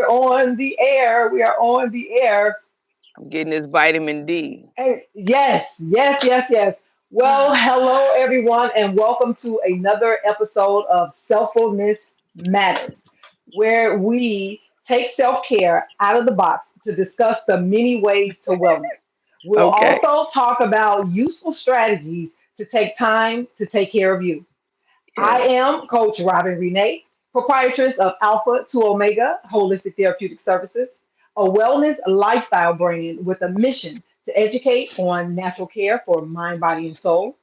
we're on the air. We are on the air. I'm getting this vitamin D. Hey, yes, yes, yes, yes. Well, hello, everyone, and welcome to another episode of Self-FULLness MATters, where we take self care out of the box to discuss the many ways to wellness. We'll Okay. also talk about useful strategies to take time to take care of you. I Yes. am Coach Robin Renee, proprietress of Alpha to Omega Holistic Therapeutic Services, a wellness lifestyle brand with a mission to educate on natural care for mind, body, and soul,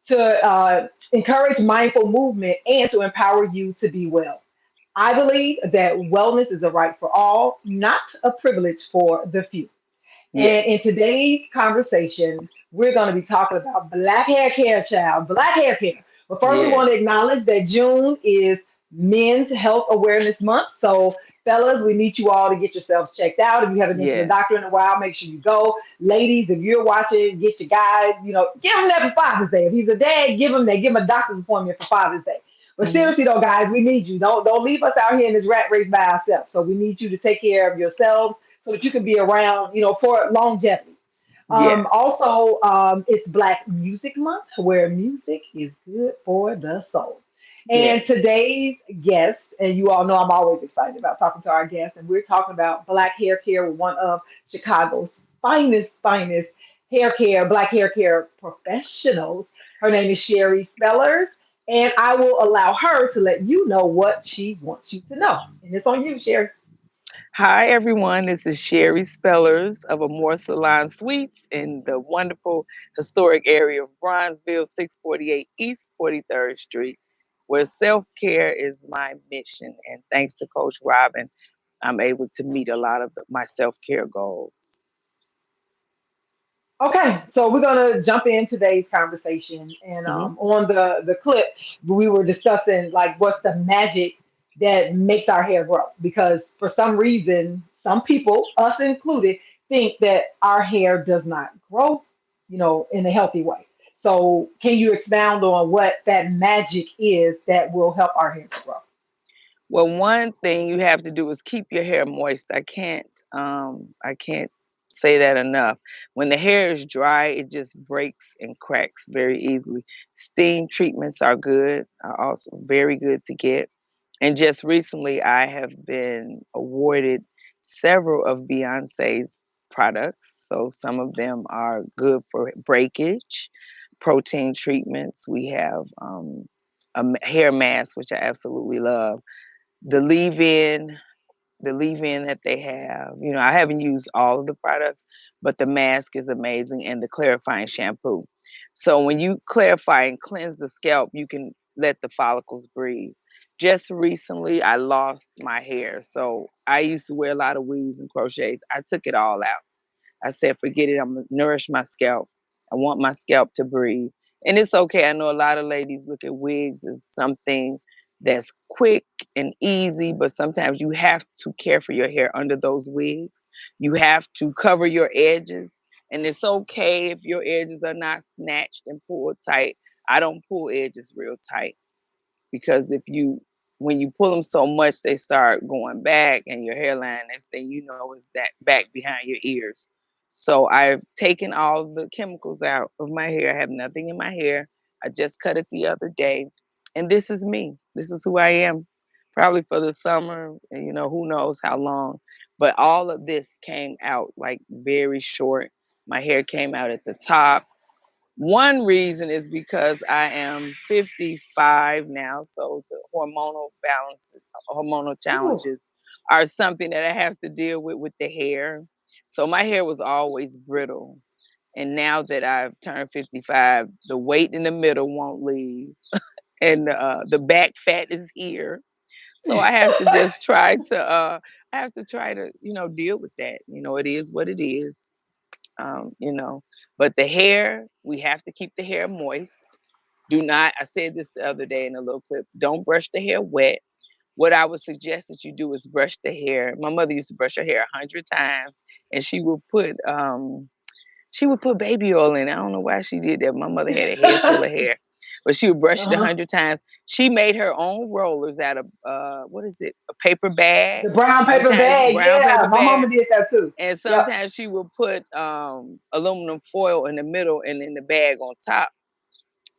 to encourage mindful movement, and to empower you to be well. I believe that wellness is a right for all, not a privilege for the few. Yes. And in today's conversation, we're going to be talking about black hair care, child, black hair care. But first, we Yes. want to acknowledge that June is Men's Health Awareness Month. So, fellas, we need you all to get yourselves checked out. If you haven't been to the Yes. doctor in a while, make sure you go. Ladies, if you're watching, get your guy, give him that for Father's Day. If he's a dad, give him that. Give him a doctor's appointment for Father's Day. But Hmm. seriously though, guys, we need you. Don't leave us out here in this rat race by ourselves. So we need you to take care of yourselves so that you can be around, for longevity. Yes. It's Black Music Month, where music is good for the soul. And Yes. today's guest, and you all know I'm always excited about talking to our guests, and we're talking about Black hair care with one of Chicago's finest Black hair care professionals. Her name is Sherry Spellers, and I will allow her to let you know what she wants you to know. And it's on you, Sherry. Hi, everyone. This is Sherry Spellers of Amour Salon Suites in the wonderful historic area of Bronzeville, 648 East 43rd Street, where self care is my mission. And thanks to Coach Robin, I'm able to meet a lot of my self care goals. Okay, so we're gonna jump in today's conversation, and Hmm. on the clip we were discussing like what's the magic that makes our hair grow because for some reason some people, us included, think that our hair does not grow, in a healthy way. So can you expound on what that magic is that will help our hair to grow? Well, one thing you have to do is keep your hair moist. I can't say that enough. When the hair is dry, it just breaks and cracks very easily. Steam treatments are also very good to get. And just recently, I have been awarded several of Beyonce's products. So some of them are good for breakage, protein treatments. We have hair mask, which I absolutely love, the leave-in the leave-in that they have. I haven't used all of the products, but the mask is amazing and the clarifying shampoo. So when you clarify and cleanse the scalp, you can let the follicles breathe. Just recently, I lost my hair. So I used to wear a lot of weaves and crochets. I took it all out. I said, forget it. I'm going to nourish my scalp. I want my scalp to breathe. And it's okay. I know a lot of ladies look at wigs as something that's quick and easy, but sometimes you have to care for your hair under those wigs. You have to cover your edges. And it's okay if your edges are not snatched and pulled tight. I don't pull edges real tight because when you pull them so much, they start going back, and your hairline, next thing you know, is that back behind your ears. So I've taken all the chemicals out of my hair. I have nothing in my hair. I just cut it the other day, and this is me. This is who I am. Probably for the summer, and who knows how long. But all of this came out like very short. My hair came out at the top. One reason is because I am 55 now, so the hormonal Ooh. challenges are something that I have to deal with the hair. So my hair was always brittle. And now that I've turned 55, the weight in the middle won't leave, and the back fat is here. So I have to try to, deal with that. It is what it is, um, you know. But the hair, we have to keep the hair moist. Do not, I said this the other day in a little clip, don't brush the hair wet. What I would suggest that you do is brush the hair. My mother used to brush her hair 100 times, and she would put baby oil in. I don't know why she did that. My mother had a head full of hair. but she would brush it a Uh-huh. hundred times. She made her own rollers out of what is it? A paper bag. The brown paper Sometimes bag. brown Yeah, paper my bag. mama did that too. And Yep. sometimes she would put aluminum foil in the middle and then the bag on top.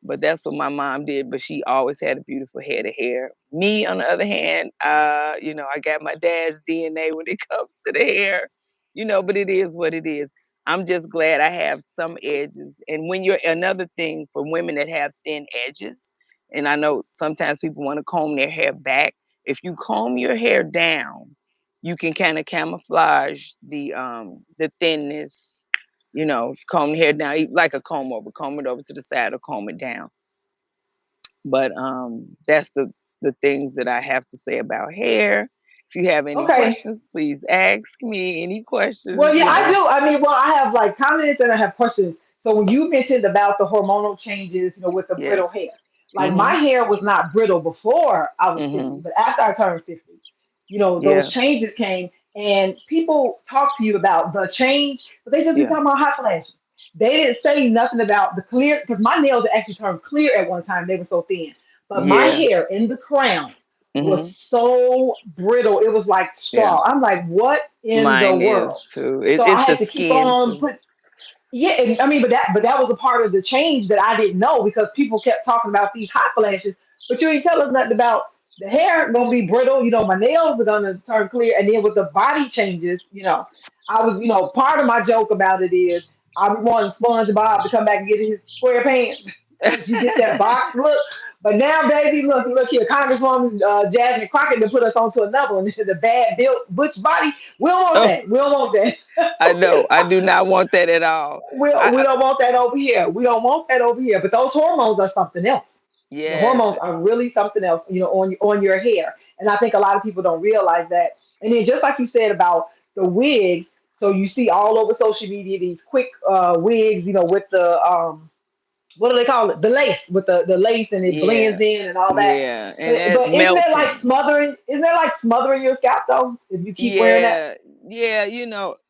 But that's what my mom did. But she always had a beautiful head of hair. Me, on the other hand, I got my dad's DNA when it comes to the hair, but it is what it is. I'm just glad I have some edges. And when you're another thing for women that have thin edges, and I know sometimes people want to comb their hair back. If you comb your hair down, you can kind of camouflage the thinness. If you comb the hair down, like a comb it over to the side or comb it down. But that's the things that I have to say about hair. If you have any Okay. questions, please ask me any Well, questions. yeah, I do. I mean, well, I have like comments and I have questions. So when you mentioned about the hormonal changes, with the brittle Yes. hair, like my Mhm. hair was not brittle before I was 50, Mhm. but after I turned 50, those Yeah. changes came and people talk to you about the change, but they just be Yeah. talking about hot flashes. They didn't say nothing about the clear, because my nails actually turned clear at one time. They were so thin. But my Yeah. hair in the crown was Mhm. so brittle. It was like Yeah. straw. I'm like, what in the Mine world? is too. So It's I the had to keep skin on too. put yeah, and, I mean, but that was a part of the change that I didn't know because people kept talking about these hot flashes, but you ain't tell us nothing about the hair gonna be brittle. My nails are gonna turn clear, and then with the body changes, I was, part of my joke about it is I wanting SpongeBob to come back and get his square pants because you get that box look. But now, baby, look here, Congresswoman Jasmine Crockett to put us onto another one, the bad built butch body. We don't want Oh, that. We don't want that. I know. I do not want that at all. We I don't want that over here. We don't want that over here. But those hormones are something else. The yes. hormones are really something else, on your hair. And I think a lot of people don't realize that. And then just like you said about the wigs, so you see all over social media these quick wigs, with the what do they call it? The lace with the lace and it blends Yeah. in and all that. Yeah. And that But isn't that like melting. smothering? Isn't that like smothering your scalp though? If you keep wearing that? Yeah, yeah,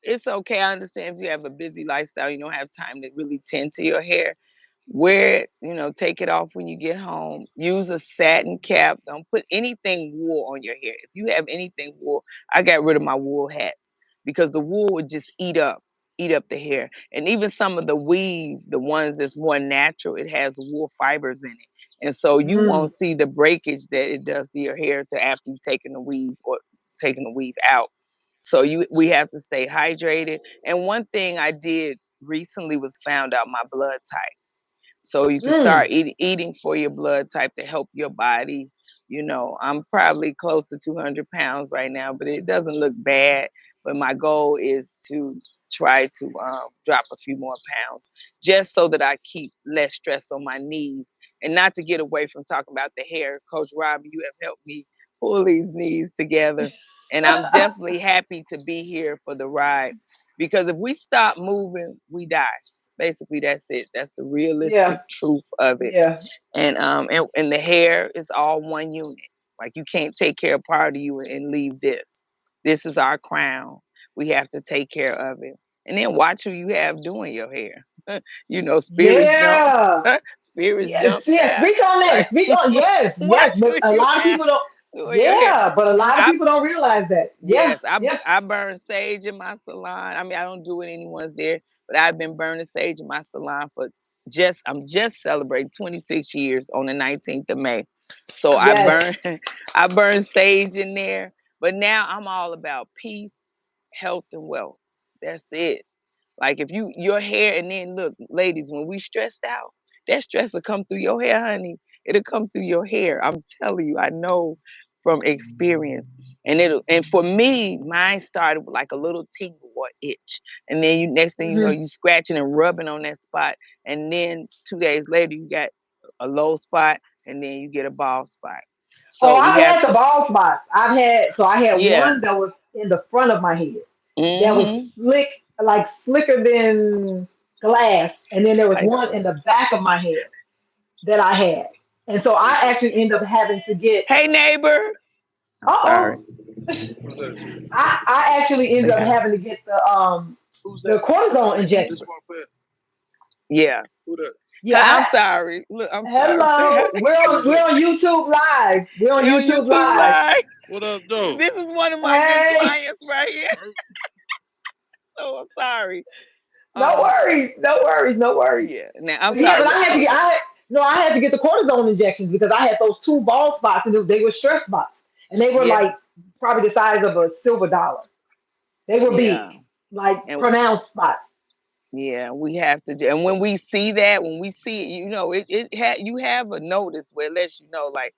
it's okay. I understand if you have a busy lifestyle, you don't have time to really tend to your hair. Wear it, take it off when you get home. Use a satin cap. Don't put anything wool on your hair. If you have anything wool, I got rid of my wool hats because the wool would just eat up the hair. And even some of the weave, the ones that's more natural, it has wool fibers in it. And so you won't Mm, see the breakage that it does to your hair to after you've taken the weave or taking the weave out. So we have to stay hydrated. And one thing I did recently was found out my blood type. So you can start mm. eating for your blood type to help your body. I'm probably close to 200 pounds right now, but it doesn't look bad. But my goal is to try to drop a few more pounds just so that I keep less stress on my knees and not to get away from talking about the hair. Coach Robbie, you have helped me pull these knees together. And I'm definitely happy to be here for the ride because if we stop moving, we die. Basically, that's it. That's the realistic Yeah, truth of it. yeah. And the hair is all one unit. Like you can't take care of part of you and leave this. This is our crown. We have to take care of it. And then watch who you have doing your hair. Spirits jump. Yeah. Spirits jump, Yes, yes. child. Speak on that. Like Speak on yes, yes. watch But who a you lot of have people don't. doing your hair. Yeah, but a lot of I people don't realize that. Yeah, Yes, I yeah. I burn sage in my salon. I mean, I don't do it anyone's there, but I've been burning sage in my salon for I'm just celebrating 26 years on the 19th of May. So I Yes. burn I burn sage in there, but now I'm all about peace, health and wealth. That's it. Like if your hair and then look, ladies, when we stressed out, that stress will come through your hair, honey. It'll come through your hair. I'm telling you, I know from experience. And for me, mine started with like a little tingle or itch. And then you next thing you know, Hmm. you scratching and rubbing on that spot. And then 2 days later you got a low spot and then you get a bald spot. Oh, So we I have had the bald spots. I had yeah. one that was in the front of my head that was Mm-hmm. slick, like slicker than glass, and then there was I know. one in the back of my head that I had, and so I actually ended up having to get. Hey neighbor. I'm Uh sorry. oh. I actually ended up Yeah. having to get the cortisone injection. Yeah. Yeah, I'm sorry. Look, I'm sorry. hello. We're TJ, on YouTube Live. We're on They on YouTube YouTube Live. Live. what up, though? This is one of my good Hey, clients right here. So I'm sorry. no Um, worries, no worries, no worries. yeah. Now I'm But yeah, sorry. because What? Okay. I had to get the cortisone injections because I had those two bald spots and they were stress spots, and they were Yeah. like probably the size of a silver dollar. They were big, Yeah. like And pronounced spots. yeah, we have to. And when we see that, when we see it, you have a notice where it lets you know, like,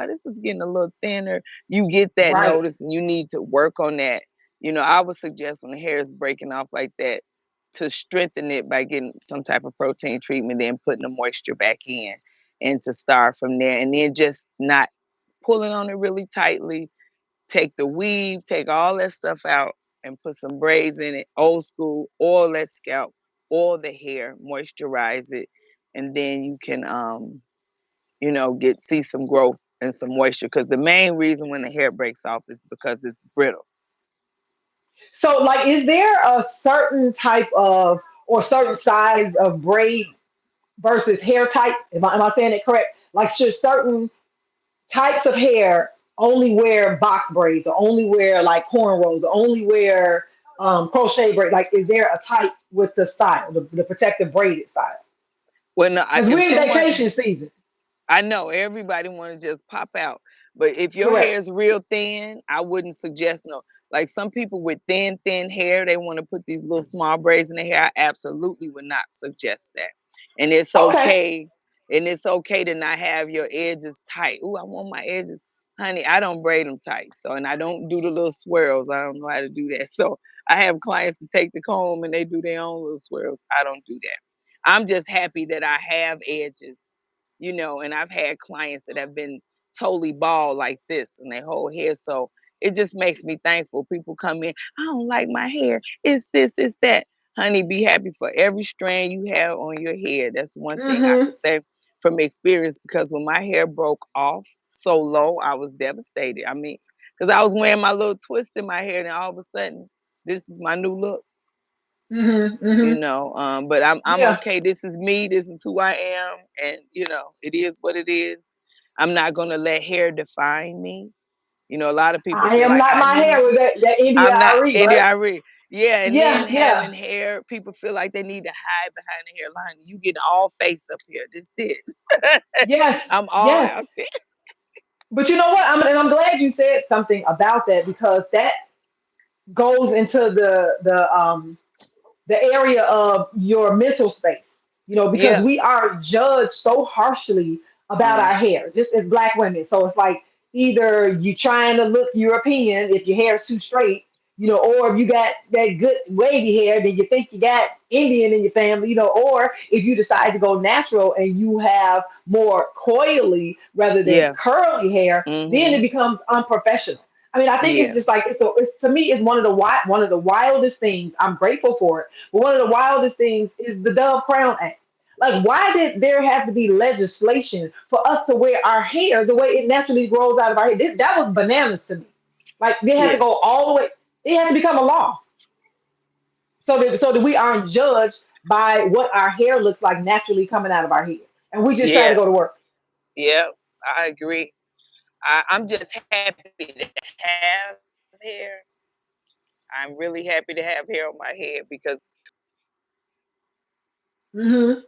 this is getting a little thinner. You get that Right. notice, and you need to work on that. I would suggest when the hair is breaking off like that, to strengthen it by getting some type of protein treatment, then putting the moisture back in, and to start from there, and then just not pulling on it really tightly. Take the weave, take all that stuff out and put some braids in it, old school, oil that scalp, oil the hair, moisturize it, and then you can get see some growth and some moisture. Because the main reason when the hair breaks off is because it's brittle. So, like, is there a certain type of or certain size of braid versus hair type? Am I saying it correct? Like, should certain types of hair only wear box braids or only wear like cornrows or only wear crochet braid? Like, is there a type with the style, the protective braided style? When Because if we're in someone vacation season. I know everybody want to just pop out, but if your hair Correct. is real thin, I wouldn't suggest no. Like some people with thin hair, they want to put these little small braids in their hair. I absolutely would not suggest that. And it's Okay. okay, and it's okay to not have your edges tight. Ooh, I want my edges, honey. I don't braid them tight, so and I don't do the little swirls. I don't know how to do that. So I have clients to take the comb and they do their own little swirls. I don't do that. I'm just happy that I have edges, and I've had clients that have been totally bald like this and their whole hair. So it just makes me thankful. People come in, I don't like my hair. It's this, it's that. Honey, be happy for every strand you have on your hair. That's one thing I could Mm-hmm. say from experience because when my hair broke off so low, I was devastated. I mean, because I was wearing my little twist in my hair, and all of a sudden, this is my new look. Mm-hmm. Mm-hmm. But I'm Yeah. okay. This is me. This is who I am, and it is what it is. I'm not gonna let hair define me. A lot of people I feel am like not I my hair need. with that India I'm not Ari, Andy right? Irie. Yeah, and Yeah, then yeah. having hair, people feel like they need to hide behind the hairline. You get all face up here. This it. Yes, I'm all yes. out there. But you know what? I'm glad you said something about that because that goes into the area of your mental space, because Yeah. we are judged so harshly about Mm, our hair, just as black women. So it's like either you trying to look European if your hair is too straight, or if you got that good wavy hair, then you think you got Indian in your family, or if you decide to go natural and you have more coily rather than yeah. curly hair, then it Mhm. becomes unprofessional. I mean, I think it's Yeah. just like to me, it's one of the wildest things. I'm grateful for it, but one of the wildest things is the Dove Crown Act. Like, why did there have to be legislation for us to wear our hair the way it naturally grows out of our hair? That was bananas to me. Like, they had to Yeah. go all the way. It had to become a law so that we aren't judged by what our hair looks like naturally coming out of our head, and we just trying to Yeah. go to work. Yeah. I agree. I'm just happy to have hair. I'm really happy to have hair on my head because Hmm.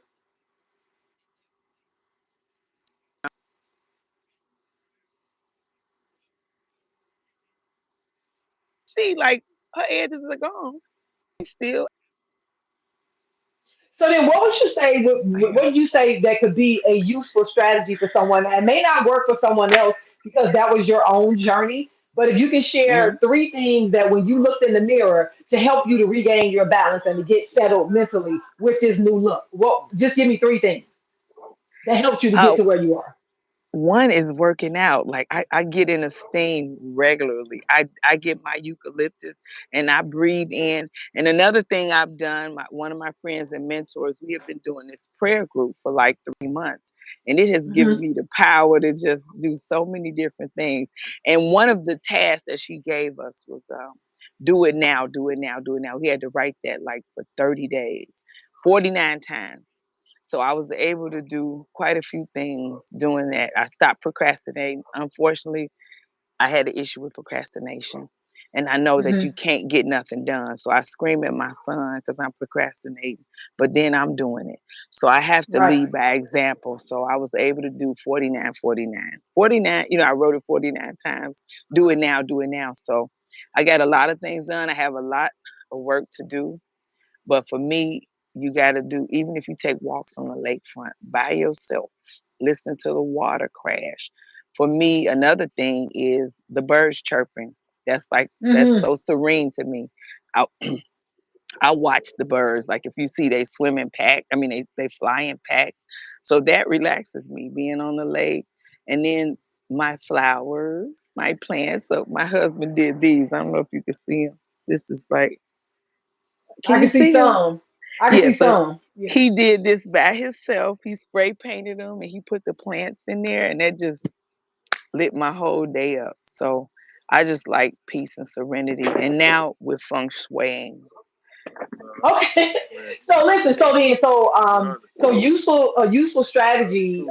see, like her edges are gone. She's still So then, what would you say? What here. would you say that could be a useful strategy for someone that may not work for someone else because that was your own journey? But if you can share Mhm. three things that when you looked in the mirror to help you to regain your balance and to get settled mentally with this new look, well, just give me three things that helped you to get Uh, to where you are. One is working out. Like I get in a steam regularly. I get my eucalyptus and I breathe in. And another thing I've done, one of my friends and mentors, we have been doing this prayer group for like 3 months. And it has given Hmm. me the power to just do so many different things. And one of the tasks that she gave us was do it now, do it now, do it now. We had to write that like for 30 days, 49 times. So I was able to do quite a few things doing that. I stopped procrastinating. Unfortunately, I had an issue with procrastination. And I know that you Hmm. can't get nothing done. So I scream at my son because I'm procrastinating, but then I'm doing it. So I have to Right. lead by example. So I was able to do 49, 49. 49, I wrote it 49 times. Do it now, do it now. So I got a lot of things done. I have a lot of work to do. But for me, you got to do, even if you take walks on the lakefront by yourself, listen to the water crash. For me, another thing is the birds chirping. That's Hmm. so serene to me. I, I watch the birds. Like if you see they swim in pack, I mean they fly in packs. So that relaxes me being on the lake. And then my flowers, my plants. So my husband did these. I don't know if you can see them. This is like, I can you can see see them? some. I can Yeah, see so some. Yeah. he did this by himself. He spray painted them and he put the plants in there, and that just lit my whole day up. So I just like peace and serenity. And now with feng shuiing. Okay. So listen, so useful a useful strategy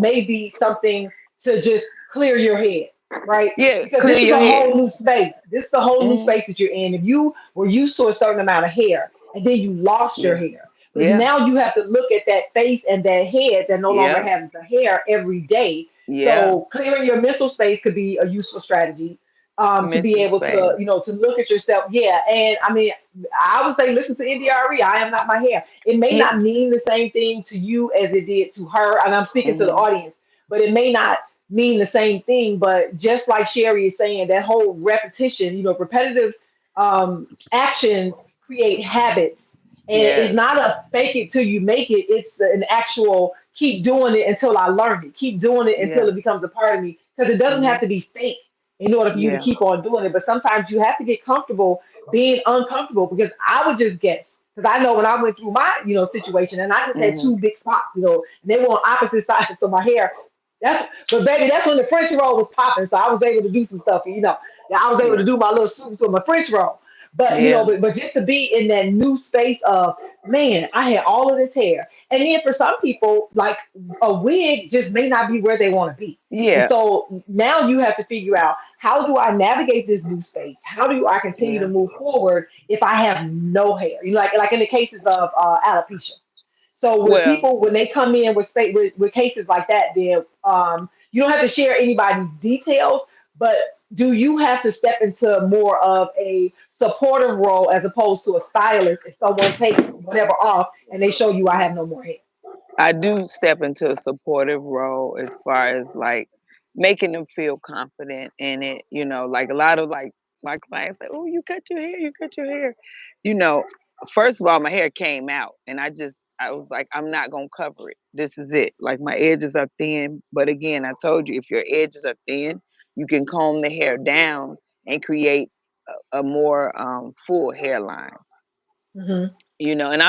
may be something to just clear your head, right? Yeah, Because clear this is your a head. whole new space. This is a whole new Hmm. space that you're in. If you were used to a certain amount of hair and then you lost your Yeah, hair, but yeah, now you have to look at that face and that head that no longer yeah, has the hair every day. yeah. So clearing your mental space could be a useful strategy to be Mental able to, space. to look at yourself. Yeah. And I mean, I would say listen to NDRE. I am not my hair. It may Yeah. not mean the same thing to you as it did to her. And I'm speaking to the Hmm. audience, but it may not mean the same thing. But just like Sherry is saying, that whole repetition, repetitive actions create habits. And it's Yes. not a fake it till you make it. It's an actual keep doing it until I learn it. Keep doing it until Yeah. it becomes a part of me. Because it doesn't have Hmm. to be fake in order for you to Yeah. keep on doing it. But sometimes you have to get comfortable being uncomfortable because I would just guess. Because I know when I went through my, situation and I just had Hmm. two big spots, and they were on opposite sides of my hair. But baby, that's when the French roll was popping. So I was able to do some stuff, I was able to Yeah. do my little swoops with my French roll. But Yeah. but just to be in that new space of man, I had all of this hair. And then for some people, like a wig just may not be where they want to be. And Yeah. so now you have to figure out how do I navigate this new space? How do I continue to Yeah. move forward if I have no hair? Like in the cases of alopecia. So with Well, people when they come in with cases like that, then you don't have to share anybody's details, but do you have to step into more of a supportive role as opposed to a stylist if someone takes whatever off and they show you I have no more hair? I do step into a supportive role as far as like making them feel confident in it. Like a lot of like my clients like, oh, you cut your hair, you cut your hair. You know, First of all, my hair came out and I was like, I'm not gonna cover it. This is it. Like my edges are thin. But again, I told you if your edges are thin, you can comb the hair down and create a more full hairline. Hmm. And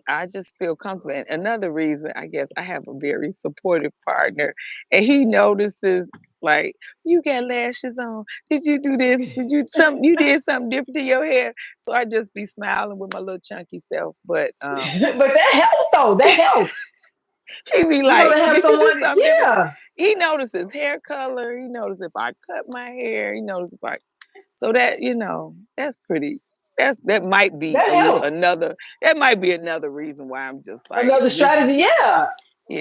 I just feel confident. Another reason, I guess, I have a very supportive partner, and he notices like, you got lashes on. Did you do this? You did something different to your hair? So I just be smiling with my little chunky self. But But that helps though. That helps. he be To like, have did you do someone, something different? yeah, He notices hair color. He notices if I cut my hair. He notices if I. So that's pretty. That might be that helps. another reason why I'm just like Another this is strategy, yeah.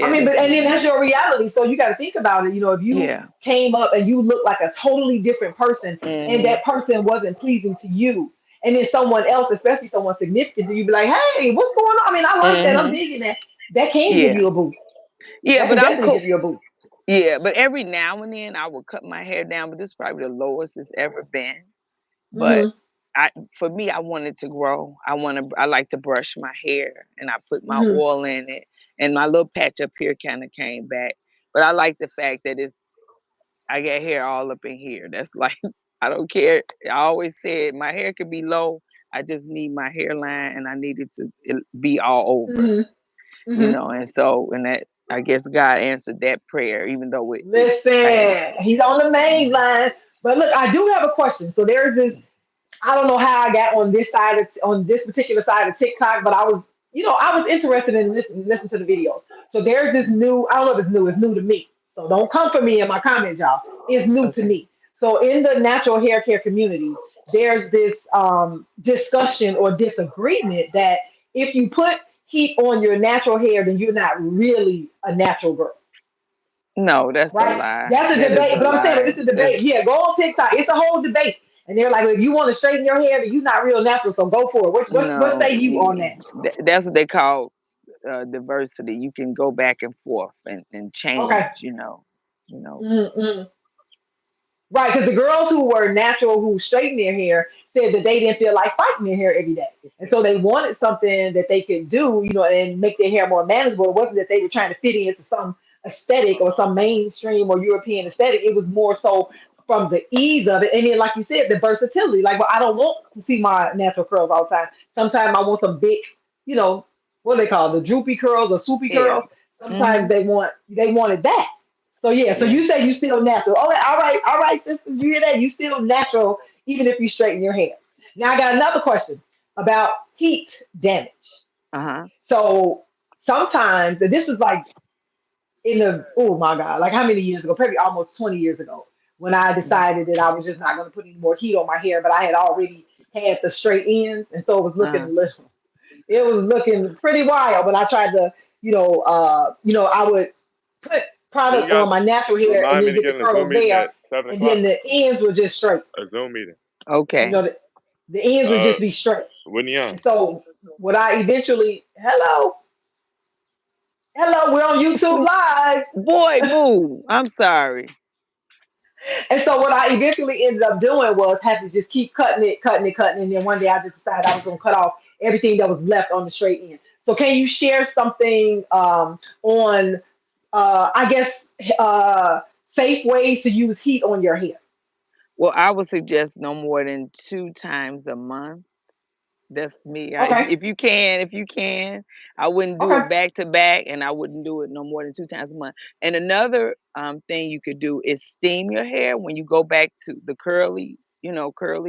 I yeah, mean, but this and is then that's me. your reality. So you got to think about it. If you Yeah. came up and you look like a totally different person, and Mhm. that person wasn't pleasing to you, and then someone else, especially someone significant to you, be like, "Hey, what's going on?" I mean, I like that. I'm Mhm. digging that. That can give Yeah. you a boost. Yeah, That can but I'm definitely cool. give you a boost. Yeah, but every now and then I will cut my hair down, but this is probably the lowest it's ever been. But Hmm. for me, I want it to grow. I like to brush my hair and I put my Hmm. oil in it, and my little patch up here kind of came back. But I like the fact that I got hair all up in here. That's like I don't care. I always said my hair could be low. I just need my hairline and I need it be all over. Hmm. Hmm. And so and that I guess God answered that prayer, even though I had Listen, he's on the main line. But look, I do have a question. So there's this. I don't know how I got on this particular side of TikTok, but I was I was interested in listen to the videos. So there's this new, I don't know if it's new to me. So don't come for me in my comments, y'all. It's new to Okay. me. So in the natural hair care community, there's this discussion or disagreement that if you put heat on your natural hair, then you're not really a natural girl, No, that's a right? lie. That's a That is debate. a But I'm saying, but lie. it's a That's debate. Yeah, go on TikTok. It's a whole debate. And they're like, well, if you want to straighten your hair, then you're not real natural. So go for it. What no. say you on that? That's what they call diversity. You can go back and forth and Okay. change. You know. Mm-mm. Right, because the girls who were natural, who straightened their hair, said that they didn't feel like fighting their hair every day. And so they wanted something that they could do, and make their hair more manageable. It wasn't that they were trying to fit into some aesthetic or some mainstream or European aesthetic. It was more so from the ease of it. And then, like you said, the versatility. Like, well, I don't want to see my natural curls all the time. Sometimes I want some big, you know, what do they call it, the droopy curls or swoopy Yeah. curls. Sometimes Mhm. they wanted that. So yeah, so Yeah. you say you still natural. Okay, all right, sisters, you hear that? You still natural even if you straighten your hair. Now I got another question about heat damage. Uh huh. So sometimes, and this was like in the oh my god, like how many years ago? Probably almost 20 years ago, when I decided that I was just not going to put any more heat on my hair, but I had already had the straight ends, and so it was looking Uh a little, it was looking pretty wild. But I tried to, I would put Yeah, you product got on my natural hair and remind me then to get the get in a Zoom curls meeting there, at 7 and o'clock. then the ends were just straight. A Zoom meeting. You Okay. know, the ends would Uh, just be straight. when you on? And so what I eventually, hello, we're on YouTube live. Boy, move. I'm sorry. And so what I eventually ended up doing was had to just keep cutting it, cutting it, cutting it. And then one day I just decided I was going to cut off everything that was left on the straight end. So can you share something on, I guess, safe ways to use heat on your hair? Well, I would suggest no more than 2 times a month. That's me. Okay, If you can, I wouldn't do okay. it back to back, and I wouldn't do it no more than 2 times a month. And another thing you could do is steam your hair when you go back to the curly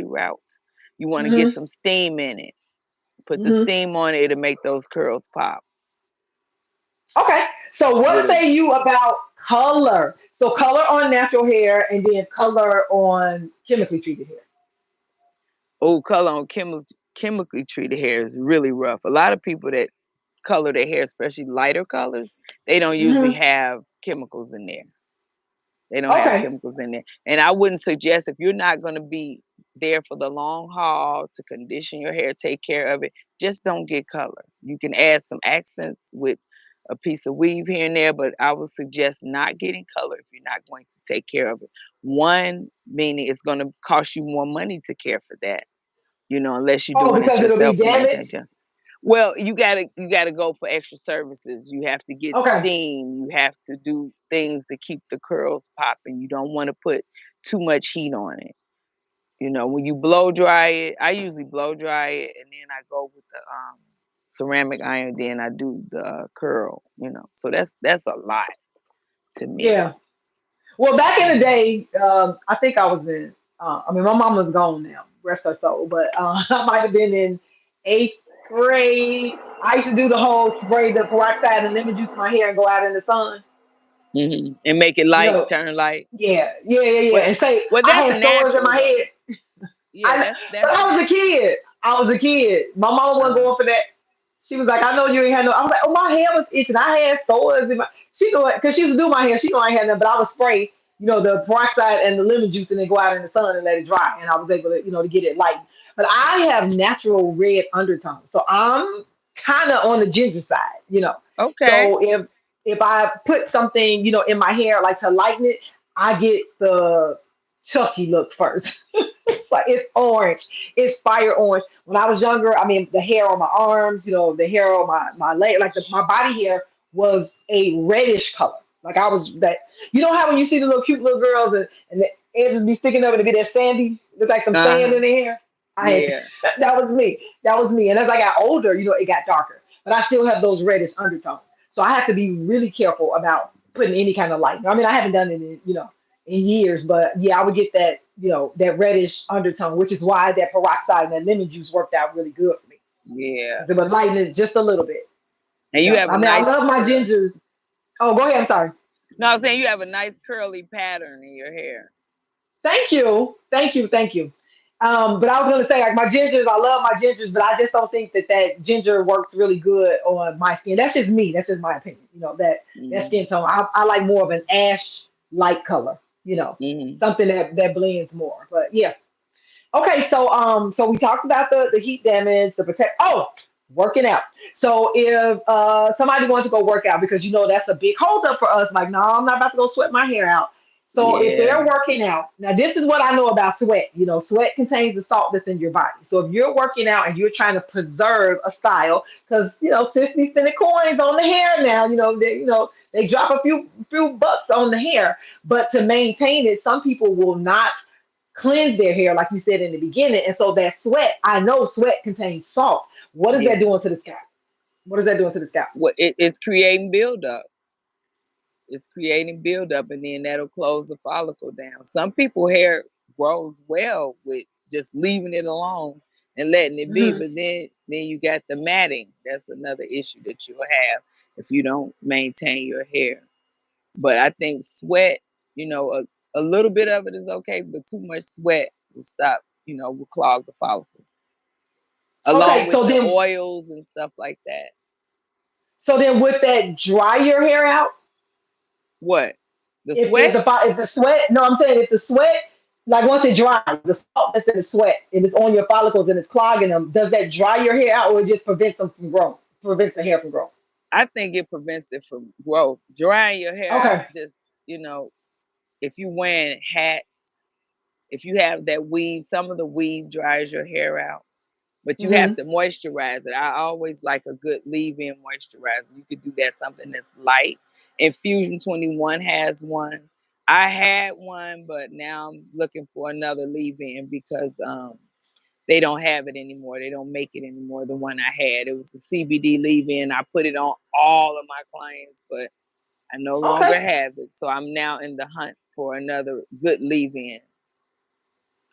route. You want to get Hmm. some steam in it. Put the Hmm. steam on it; it'll make those curls pop. Okay. So what With a say you about color? So color on natural hair and then color on chemically treated hair. color on chemically treated hair is really rough. A lot of people that color their hair, especially lighter colors, they don't usually Hmm. have chemicals in there. They don't have Okay. chemicals in there. And I wouldn't suggest, if you're not going to be there for the long haul to condition your hair, take care of it, just don't get color. You can add some accents with a piece of weave here and there, but I would suggest not getting color if you're not going to take care of it. One, meaning it's going to cost you more money to care for that, unless you're Oh, doing it because it'll be yourself and damaged. everything. Well, you gotta go for extra services. You have to get Okay. steam. You have to do things to keep the curls popping. You don't want to put too much heat on it. When you blow dry it, I usually blow dry it, and then I go with the ceramic iron. Then I do the curl. So that's a lot to me. Yeah. Well, back in the Mhm. day, I think I was in. I mean, my mama's gone now, rest her soul. But I might have been in eighth grade. I used to do the whole spray the peroxide and lemon juice in my hair and go out in the sun. And make it You light, know, turn light. yeah, yeah, yeah, yeah. Well, And say well, I that's had sores in natural my though. head. Yeah, I, but that's I was a natural. kid. I was a kid. My mama wasn't Uh, going for that. She was like, I know you ain't had no. I was like, oh, my hair was itching. I had sores in my. She knew it because she used to do my hair. She knew I ain't had nothing, but I would spray, the peroxide and the lemon juice, and then go out in the sun and let it dry, and I was able to, to get it light. But I have natural red undertones, so I'm kind of on the ginger side. okay. So if I put something, in my hair like to lighten it, I get the Chucky look first. It's like it's orange. It's fire orange. When I was younger, I mean, the hair on my arms, the hair on my leg, like my body hair was a reddish color. Like I was that. You know how when you see the little cute little girls and the edges be sticking up and it be that sandy, there's like some Uh sand huh. in their hair. I had Yeah. that was me. That was me. And as I got older, it got darker, but I still have those reddish undertones. So I have to be really careful about putting any kind of light. I mean, I haven't done it in years, but yeah, I would get that, that reddish undertone, which is why that peroxide and that lemon juice worked out really good for me. Yeah. because it would lighten it just a little bit. And you Yeah, have I a mean, I nice love my curl. gingers. Oh, go ahead. I'm sorry. No, I'm saying you have a nice curly pattern in your hair. Thank you, thank you, thank you. But I was gonna say, like my gingers, I love my gingers, but I just don't think that that ginger works really good on my skin. That's just me. That's just my opinion. That Mm-hmm. skin tone. I like more of an ash light color. Mm-hmm. Something that blends more. But yeah. Okay, so we talked about the heat damage, the protect. Oh, working out. So if somebody wants to go work out, because that's a big holdup for us. Like, no, I'm not about to go sweat my hair out. So if Yeah. they're working out, now this is what I know about sweat. Sweat contains the salt that's in your body. So if you're working out and you're trying to preserve a style, because sis be spending coins on the hair now. They drop a few bucks on the hair, but to maintain it, some people will not cleanse their hair, like you said in the beginning. And so that sweat, I know sweat contains salt. What is that Yeah. doing to the scalp? What is that doing to the scalp? What it's creating buildup. It's creating buildup, and then that'll close the follicle down. Some people hair grows well with just leaving it alone and letting it be, Hmm. but then you got the matting. That's another issue that you'll have if you don't maintain your hair. But I think sweat, a little bit of it is okay, but too much sweat will stop, will clog the follicles, along Okay, with the oils and stuff like that. so then would that dry your hair out? What? The If sweat? the sweat, no, I'm saying if the sweat, like once it dries, the salt that's in the sweat, and it's on your follicles and it's clogging them, does that dry your hair out, or it just prevents them from growing, prevents the hair from growing? I think it prevents it from growth. Drying your hair out, Okay. just, if you wearing hats, if you have that weave, some of the weave dries your hair out. But you have Hmm. to moisturize it. I always like a good leave-in moisturizer. You could do that, something that's light. Infusion 21 has one. I had one, but now I'm looking for another leave-in because they don't have it anymore. They don't make it anymore. The one I had, it was a CBD leave-in. I put it on all of my clients, but I no Okay. longer have it. So I'm now in the hunt for another good leave-in.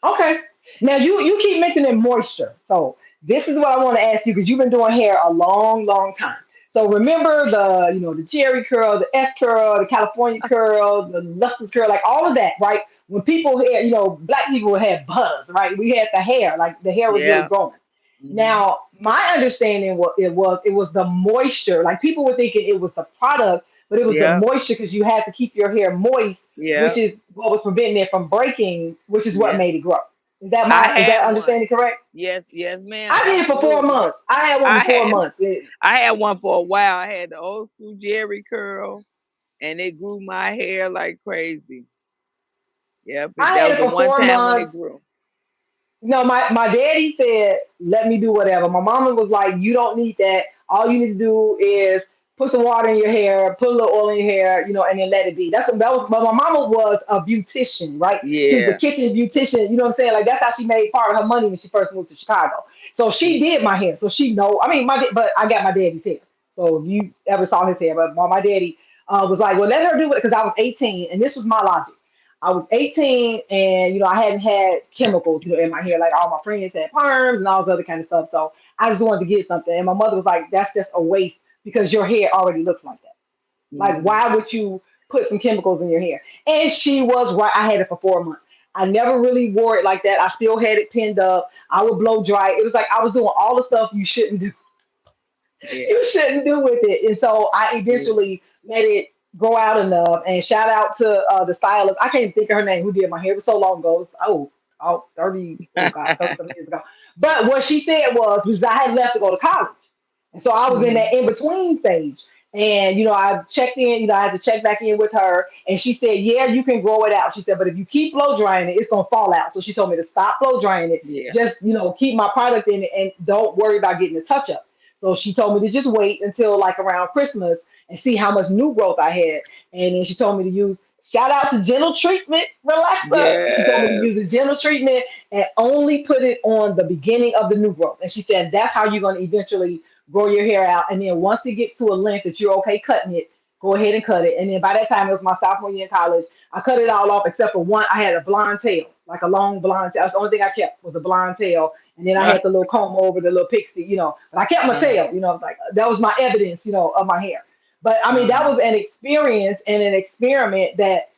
Okay. Now you keep mentioning moisture. So this is what I want to ask you because you've been doing hair a long, long time. So remember the Jerry curl, the S curl, the California curl, the lustrous curl, like all of that, right? When people had, black people had buzz, right? We had the hair, like the hair was really Yeah. growing. Hmm. Now, my understanding it was the moisture. Like people were thinking it was the product, but it was the Yep. moisture because you had to keep your hair moist, which Yep. is what was preventing it from breaking, which is what Yes. made it grow. Is that I my is had that one. understanding correct? Yes, yes, ma'am. I did it for four Absolutely. months. I had one I for four had months. I had one for a while. I had the old school Jerry curl, and it grew my hair like crazy. Yep, I that had was it the for one four time when it months. grew. No, my daddy said, let me do whatever. My mama was like, you don't need that. All you need to do is put some water in your hair, put a little oil in your hair, and then let it be. But my mama was a beautician, right? She was a Yeah. kitchen beautician, you know what I'm saying? Like that's how she made part of her money when she first moved to Chicago. So she Mm. did my hair. So she know, I mean, but I got my daddy's hair. So if you ever saw his hair, but my daddy was like, well, let her do it because I was 18 and this was my logic. I was 18 and I hadn't had chemicals, in my hair. Like all my friends had perms and all this other kind of stuff. So I just wanted to get something. And my mother was like, that's just a waste because your hair already looks like that. Like, Hmm. why would you put some chemicals in your hair? And she was right. I had it for 4 months. I never really wore it like that. I still had it pinned up. I would blow dry. It was like I was doing all the stuff you shouldn't do Yeah. you shouldn't do with it. And so I Yeah. eventually let it grow out enough. And shout out to the stylist. I can't even think of her name who did my hair. It was so long ago. It was, oh, 30, oh God, 30 some years ago. But what she said was because I had left to go to college. And so I was in that Hmm. in between stage. And I checked in, I had to check back in with her. And she said, yeah, you can grow it out. She said, but if you keep blow drying it, it's gonna fall out. So she told me to stop blow drying it. Yeah. Just, keep my product in it and don't worry about getting a touch up. So she told me to just wait until like around Christmas and see how much new growth I had. And then she told me to use shout out to gentle treatment relaxer. She told me to Yes. use a gentle treatment and only put it on the beginning of the new growth. And she said that's how you're going to eventually grow your hair out. And then once it gets to a length that you're okay cutting it, go ahead and cut it. And then by that time, it was my sophomore year in college. I cut it all off except for one. I had a blonde tail, like a long blonde tail. That's the only thing I kept was a blonde tail. And then I had the little comb over the little pixie, But I kept my tail, like that was my evidence, of my hair. But I mean, that was an experience and an experiment that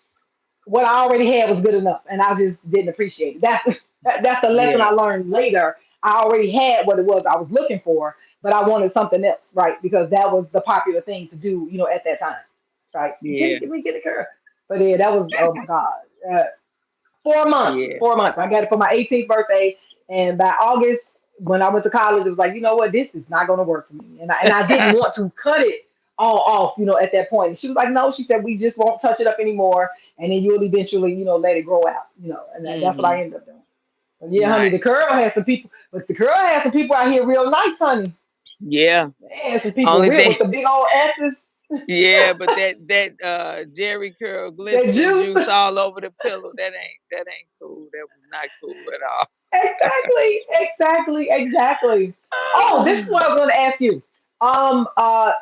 what I already had was good enough, and I just didn't appreciate it. That's the lesson I Yeah. learned later. I already had what it was I was looking for, but I wanted something else, right? Because that was the popular thing to do, at that time, right? Yeah. Get it, girl. But yeah, that was oh my god, 4 months, Yeah. 4 months. I got it for my 18th birthday, and by August, when I went to college, it was like, you know what, this is not going to work for me, and I didn't want to cut it all off, at that point. And she was like, no, she said we just won't touch it up anymore, and then you'll eventually, let it grow out, and that's what I Hmm. ended up doing. But yeah, honey, the Nice. curl had some people, but the curl had some people out here real nice, honey. Yeah. They had some people Only real thing. with the big old S's, Yeah, but that Jerry curl that glistening juice. juice all over the pillow. That ain't cool. That was not cool at all. Exactly, exactly, exactly. Oh, this is Ah, what I was going to ask you.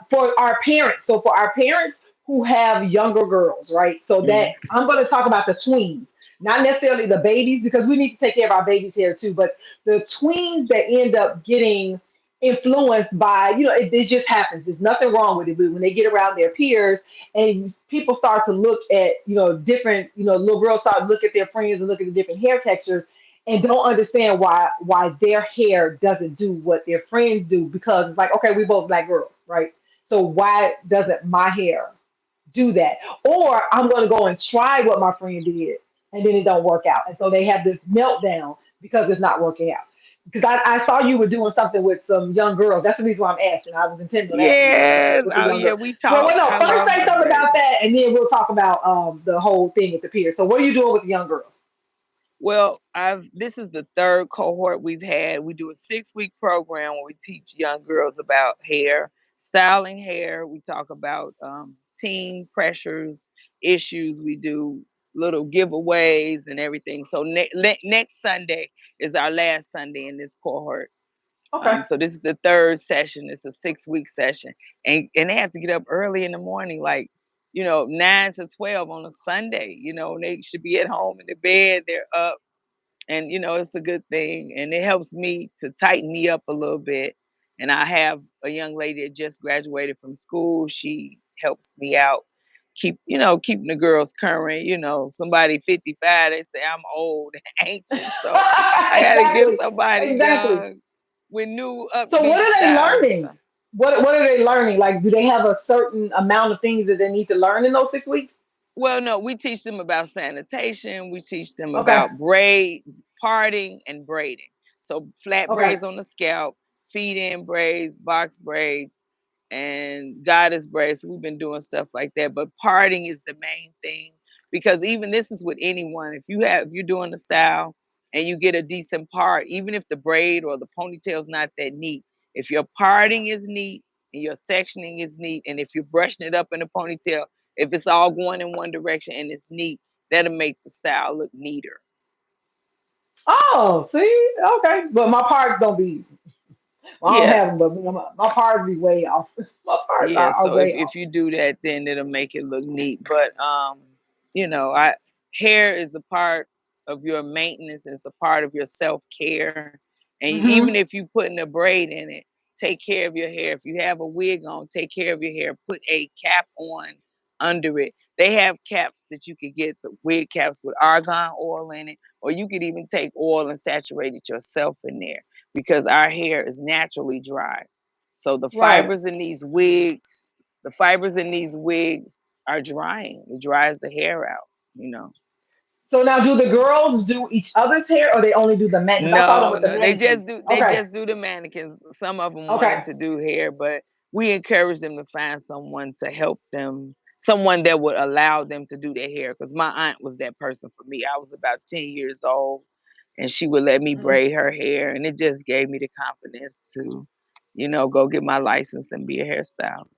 For our parents, so for our parents who have younger girls, right? So that mm, I'm going to talk about the tweens, not necessarily the babies, because we need to take care of our babies here too. But the tweens that end up getting influenced by, it just happens. There's nothing wrong with it. But when they get around their peers and people start to look at, different, little girls start to look at their friends and look at the different hair textures and don't understand why their hair doesn't do what their friends do, because it's like, okay, we both black girls, right? So why doesn't my hair do that? Or I'm going to go and try what my friend did and then it don't work out, and so they have this meltdown because it's not working out. Because I saw you were doing something with some young girls. That's the reason why I'm asking. I was intending on asking you about that yes. with the Oh young yeah, girls. we Well, talk. no, I first love say my something baby. about that, and then we'll talk about the whole thing with the peers. So what are you doing with the young girls? Well, I've this is the third cohort we've had. We do a 6-week program where we teach young girls about hair, styling hair. We talk about teen pressures, issues. We do little giveaways and everything. So next Sunday is our last Sunday in this cohort. Okay. So this is the third session. It's a 6-week session, and they have to get up early in the morning, like 9 to 12 on a Sunday. They should be at home in the bed. They're up, and it's a good thing, and it helps me to tighten me up a little bit. And I have a young lady that just graduated from school. She helps me out, keeping the girls current. Somebody 55, they say I'm old and anxious, so I got to get Exactly. somebody Exactly. young with new So what upbeat are they styles. learning? What are they learning? Like, do they have a certain amount of things that they need to learn in those 6 weeks? Well, no, we teach them about sanitation. We teach them Okay. about braid, parting, and braiding. So flat Okay. braids on the scalp, feed in braids, box braids, and goddess braids. So we've been doing stuff like that. But parting is the main thing, because even this is with anyone. If you're doing the style and you get a decent part, even if the braid or the ponytail is not that neat, if your parting is neat and your sectioning is neat, and if you're brushing it up in a ponytail, if it's all going in one direction and it's neat, that'll make the style look neater. Oh, see, okay. But my parts don't be. Well, I don't Yeah. have them, but my parts be way off. My parts Yeah, are so if, way if off. you do that, then it'll make it look neat. But I hair is a part of your maintenance, it's a part of your self-care. And even Hmm. if you putting a braid in it, take care of your hair. If you have a wig on, take care of your hair. Put a cap on under it. They have caps that you could get, the wig caps with argan oil in it, or you could even take oil and saturate it yourself in there, because our hair is naturally dry. So Right. the fibers in these wigs are drying. It dries the hair out. So now, do the girls do each other's hair, or they only do the man? Because I saw them No, with the no, they mannequins. just do they Okay. just do the mannequins. Some of them wanted Okay. to do hair, but we encourage them to find someone to help them, someone that would allow them to do their hair. Because my aunt was that person for me. I was about 10 years old, and she would let me Mhm. braid her hair, and it just gave me the confidence to, go get my license and be a hairstylist.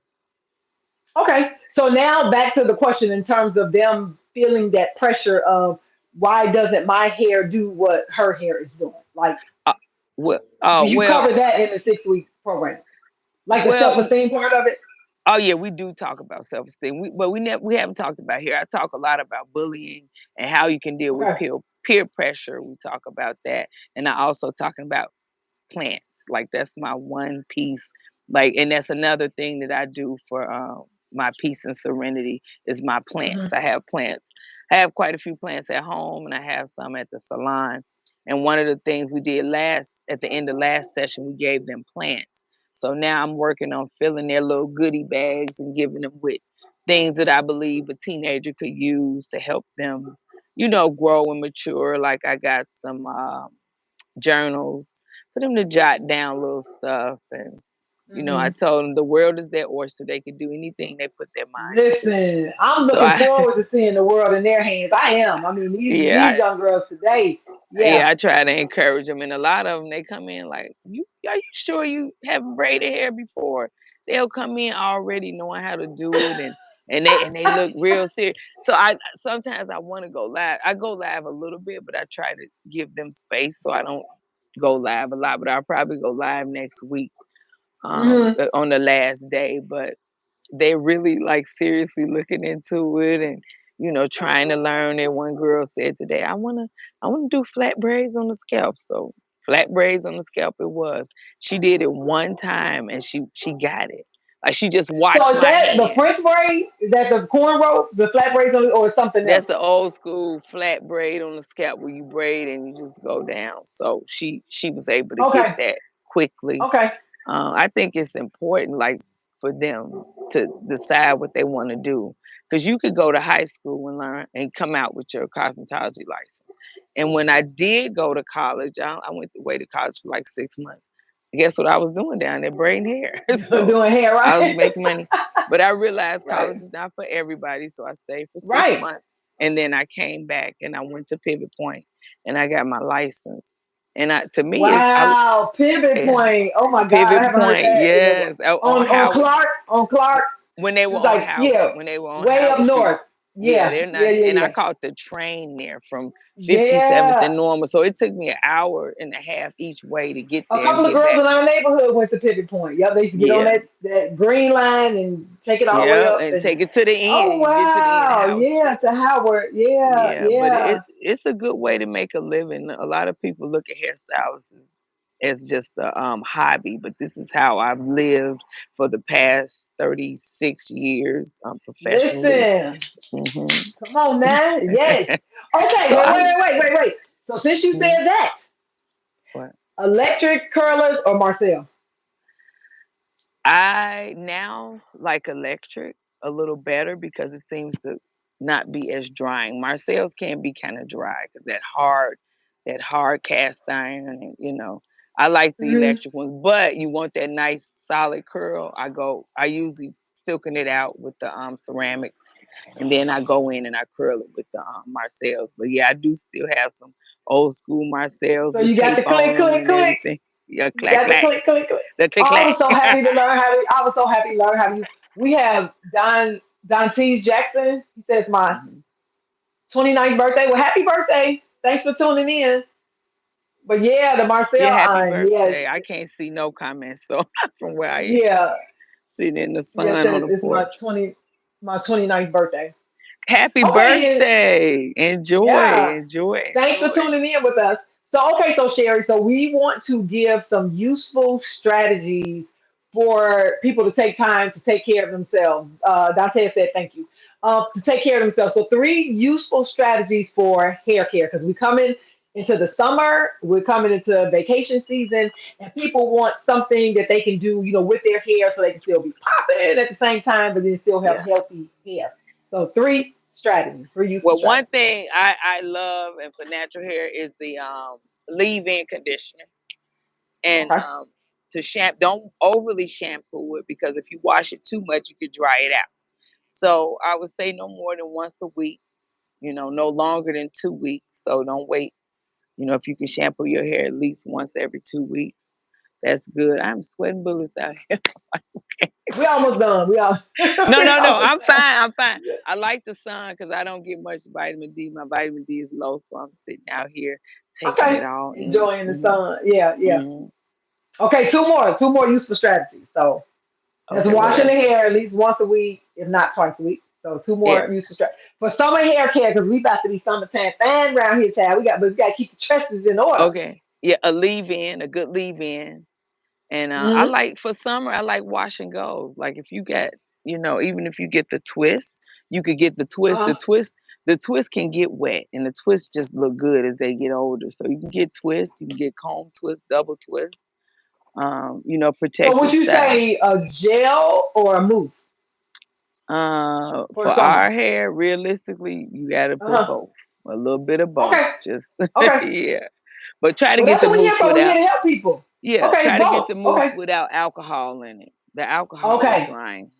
Okay. So now back to the question in terms of them feeling that pressure of why doesn't my hair do what her hair is doing? Like, Uh, well, do oh you cover well, that in the 6 week program? Like the self well, esteem part of it? Oh yeah, we do talk about self-esteem. But we haven't talked about here. I talk a lot about bullying and how you can deal with Okay. peer pressure. We talk about that, and I also talking about plants. Like that's my one piece. Like, and that's another thing that I do for my peace and serenity is my plants. Hmm. I have plants. I have quite a few plants at home, and I have some at the salon. And one of the things we did last at the end of last session, we gave them plants. So now I'm working on filling their little goodie bags and giving them with things that I believe a teenager could use to help them, grow and mature. Like I got some journals for them to jot down little stuff. And, I Hmm. told them the world is their oyster. They can do anything they put their mind to. Listen, I'm So looking I, forward to seeing the world in their hands. I am. I mean, these yeah, young girls today. Yeah. yeah, I try to encourage them, and a lot of them they come in like, "You are you sure you haven't braided hair before?" They'll come in already knowing how to do it, and they look real serious. So I sometimes I want to go live. I go live a little bit, but I try to give them space so I don't go live a lot. But I'll probably go live next week, Hmm. on the last day. But they really like seriously looking into it and trying to learn it. One girl said today, I wanna do flat braids on the scalp. So flat braids on the scalp it was. She did it one time and she got it. Like she just So watched is my that the hand. French braid? Is that the cornrow, the flat braids, or something That's else? the old school flat braid on the scalp where you braid and you just go down. So she was able to get Okay. that quickly. Okay. I think it's important, like, for them to decide what they want to do, because you could go to high school and learn and come out with your cosmetology license. And when I did go to college, I went away to college for like 6 months. Guess what I was doing down there? Braiding hair. So Doing hair, I was right? making money. But I realized Right. college is not for everybody. So I stayed for six Right. months. And then I came back and I went to Pivot Point and I got my license. And to me, Wow. Pivot yeah, point. Oh my God. I Pivot haven't heard Point, that. Yeah. yes, on On Howard. Clark. On Clark. When they were It's on like, Howard, yeah, when they were on way up Howard Street. north. Yeah, Yeah. they're Yeah. not, Yeah. and I Yeah. caught the train there from 57th Yeah. and Normal. So it took me an hour and a half each way to get A there and couple of get girls back. in our neighborhood went to Pivot Point. Yep, they used to get on Yeah, that green line and take it all the way yeah, up. and And take it to the oh end. You get to the end of wow, Howard yeah, Street. to Howard. Yeah, Yeah, but yeah. it's a good way to make a living. A lot of people look at hairstylists as just a hobby, but this is how I've lived for the past 36 years professionally. Listen, Hmm. come on now. Yes. Okay, So well, I, wait. So since you mm, said that, what? electric curlers or Marcel? I now like electric a little better because it seems to not be as drying. Marcel's can be kind of dry because that hard cast iron, and I like the Hmm. electric ones. But you want that nice solid curl. I usually silken it out with the ceramics, and then I go in and I curl it with the Marcel's. But yeah, I do still have some old school Marcel's So with you got tape the on click, them click, and click. everything. Yeah, You clack got the clack, click, click, click. the click Oh, I clack. was so happy to learn how to. I was so happy to learn how to use. We have Don T. Jackson. He says my Mhm. 29th birthday. Well, happy birthday. Thanks for tuning in. But yeah, the Marcel Yeah, happy iron. Yes. birthday. I can't see no comments, so from where I am, Yeah. sitting in the Yes, sun on it the is porch. my 29th birthday. Happy Okay, then. birthday. Enjoy, Yeah. enjoy, Thanks for enjoy. tuning in with us. So, okay, so Sherry, so we want to give some useful strategies for people to take time to take care of themselves. Dante said, thank you. To take care of themselves. So, three useful strategies for hair care because we're coming into the summer, we're coming into vacation season, and people want something that they can do, with their hair so they can still be popping at the same time, but then still have Yeah. healthy hair. So, three useful Well, one strategies. thing I love and for natural hair is the leave-in conditioner. And Okay. to don't overly shampoo it because if you wash it too much, you could dry it out. So I would say no more than once a week, no longer than 2 weeks. So don't wait. If you can shampoo your hair at least once every 2 weeks, that's good. I'm sweating bullets out here. We almost done. We all No, we no, no. almost I'm done. fine. I'm fine. Yeah. I like the sun because I don't get much vitamin D. My vitamin D is low, so I'm sitting out here taking it Okay. all in. Enjoying the sun. Yeah, yeah. Hmm. Okay, two more. Two more useful strategies. So That's Okay, what washing the else? hair at least once a week, if not twice a week. So two Yeah. more useful strategies for summer hair care because we about to be summertime fan around here, child. We got to keep the tresses in order. Okay. Yeah, a leave-in, a good leave-in. And I Hmm. like for summer, I like wash and goes. Like if you get, even if you get the twist, you could get the twist. Uh-huh. The twist can get wet, and the twists just look good as they get older. So you can get twist, you can get comb twist, double twist. So would Protective you style. say a gel or a mousse for For summer? our hair, realistically, you got to put Uh-huh. both, a little bit of both. Okay. Just Okay. yeah, but try to Well, get that's the what we're here mousse for. We're here without. to help people. Yeah, Okay, try to get both. the mousse Okay. without alcohol in it. The alcohol is Okay. drying.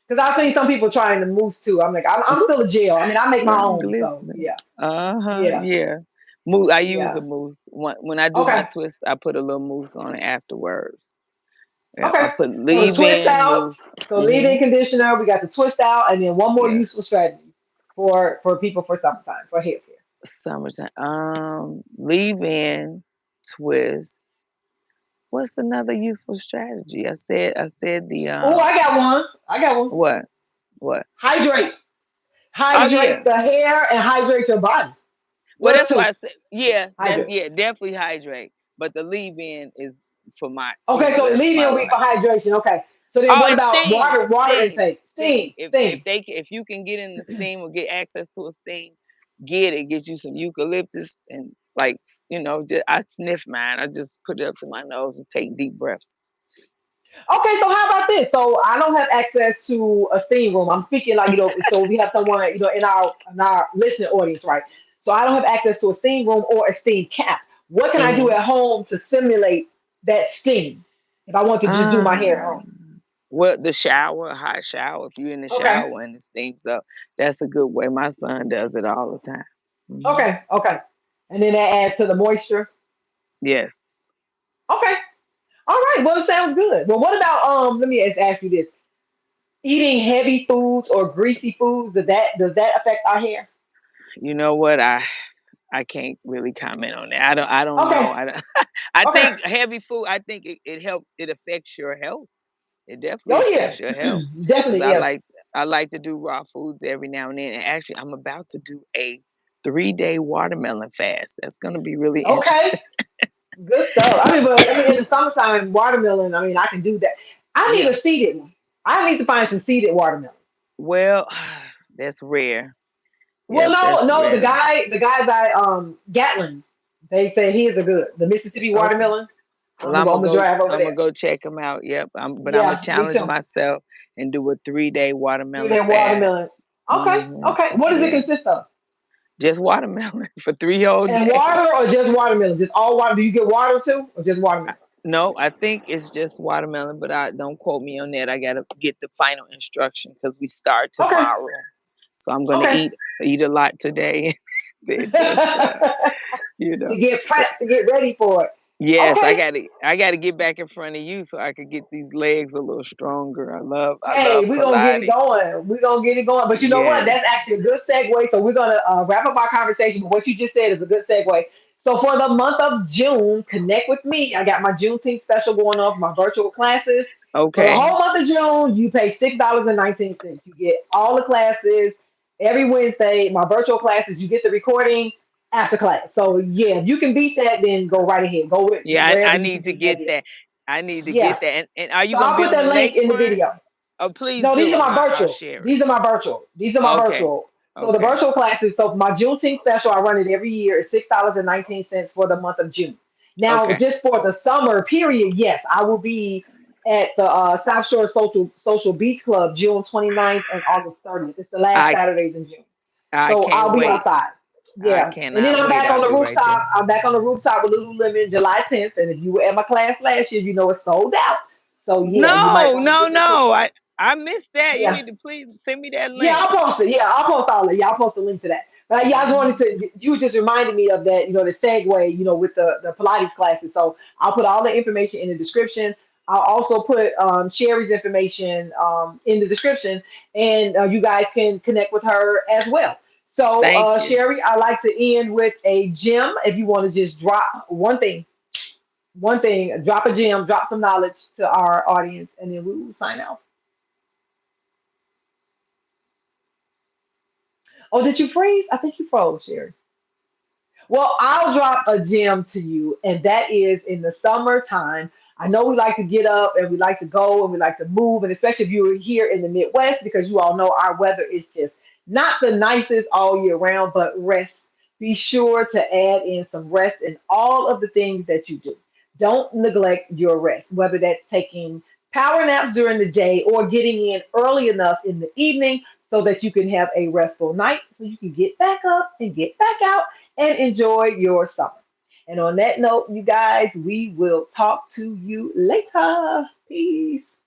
Because I've seen some people trying to mousse too. I'm like, I'm still a gel. I mean, I make my Girl, own. So glistening. yeah, Uh-huh, yeah, yeah. Mousse, I use a yeah. mousse. When I do my Okay. twist, I put a little mousse on it afterwards. Yeah, I Okay. put So the twist leave-in out. mousse. So Mm-hmm. leave-in conditioner. We got the twist out, and then one more Yeah, useful strategy for people for summertime for hair care. summertime. Leave-in, twist. What's another useful strategy? I said the Oh, I got one. I got one. what? What? Hydrate. Oh Hydrate yeah. the hair and hydrate your body. Well, What's that's why two? I said yeah. That's Hydrate. yeah. Definitely hydrate. But the leave-in is for my. Okay, so That's leave-in my will be for life. hydration. Okay. So then Oh, what and about steam, water steam, intake? steam. Steam. If Steam. if you can get in the steam or get access to a steam, get it. Get you some eucalyptus and like just, I sniff mine. I just put it up to my nose and take deep breaths. Okay, so how about this? So I don't have access to a steam room. I'm speaking like so we have someone in our listening audience, right? So I don't have access to a steam room or a steam cap. What can I do Hmm. at home to simulate that steam if I want to just do my hair at home? Ah, well, the shower, a hot shower. If you're in the Okay, shower and it steams up, that's a good way. My son does it all the time. Hmm. okay, okay, and then that adds to the moisture. Yes. Okay, all right. Well, it sounds good. Well, what about Let me ask you this: eating heavy foods or greasy foods does that affect our hair? You know what? I can't really comment on that. I don't know. Okay, I don't, I okay. think heavy food. I think it affects your health. It definitely Oh yeah, affects your health because definitely. Yeah. I like to do raw foods every now and then. And actually, I'm about to do a 3-day watermelon fast. That's going to be really Okay. interesting. Good stuff. But in the summertime, watermelon. I mean, I can do that. I need Yeah. a seeded one. I need to find some seeded watermelon. Well, that's rare. Well, Yep, no, that's no. The rare. guy, the guy by Gatlin, they say his are good. The Mississippi Okay. watermelon. Well, I'm gonna drive over I'm there. gonna go check them out. Yep. But I'm gonna Yeah, me challenge too. myself and do a 3-day watermelon Seeded fast. watermelon. Okay, Hmm. okay. What does it Yeah. consist of? Just watermelon for 3 whole And days. water or just watermelon? Just all water? Do you get water too, or just watermelon? No, I think it's just watermelon, but I don't quote me on that. I gotta get the final instruction because we start Okay, tomorrow. So I'm gonna okay. eat a lot today. Then just you To know. get So prepped, to get ready for it. yes, Okay. I gotta get back in front of you so I could get these legs a little stronger. I Hey, love we're gonna get it Pilates. going. We're gonna get it going. But you know what? Yes. That's actually a good segue. So we're gonna wrap up our conversation. But what you just said is a good segue. So for the month of June, connect with me. I got my Juneteenth special going on for my virtual classes. For the Okay. whole month of June, you pay $6.19. You get all the classes every Wednesday. My virtual classes, you get the recording after class. So yeah, if you can beat that, then go right ahead. Go with Yeah, wherever I you can need to beat that get deal. that. I need to Yeah. get that. And are you So gonna I'll be put on the that link in the lakefront? video. Oh, please No, these do. are my I'll virtual. share it. These are my virtual. These are my Okay. virtual. So the Okay. virtual classes. So my Juneteenth special, I run it every year. Is $6.19 for the month of June. Now, Okay. just for the summer period, yes, I will be at the South Shore Social Beach Club June 29th and August 30th. It's the last I Saturdays in June. I So can't I'll be wait. outside. I Yeah. And then cannot I'm wait. back on I'll the be right rooftop. there. I'm back on the rooftop with Lululemon July 10th. And if you were at my class last year, you know it's sold out. So yeah, you might No, want to no, get your no. ticket. I missed that. You Yeah. need to please send me that Yeah, link. I'll post it. Yeah, I'll post all of it. Yeah, I'll post a link to that. But yeah, I just wanted Hmm. to. You just reminded me of that. The segue. With the Pilates classes. So I'll put all the information in the description. I'll also put Sherry's information in the description, and you guys can connect with her as well. So Thank you. Sherry, I like to end with a gem. If you want to just drop one thing, One thing, drop a gem, drop some knowledge to our audience, and then we will sign out. Oh, did you freeze? I think you froze, Sherry. Well, I'll drop a gem to you, and that is in the summertime. I know we like to get up and we like to go and we like to move, and especially if you're here in the Midwest, because you all know our weather is just not the nicest all year round, but rest. Be sure to add in some rest in all of the things that you do. Don't neglect your rest, whether that's taking power naps during the day or getting in early enough in the evening so that you can have a restful night so you can get back up and get back out and enjoy your summer. And on that note, you guys, we will talk to you later. Peace.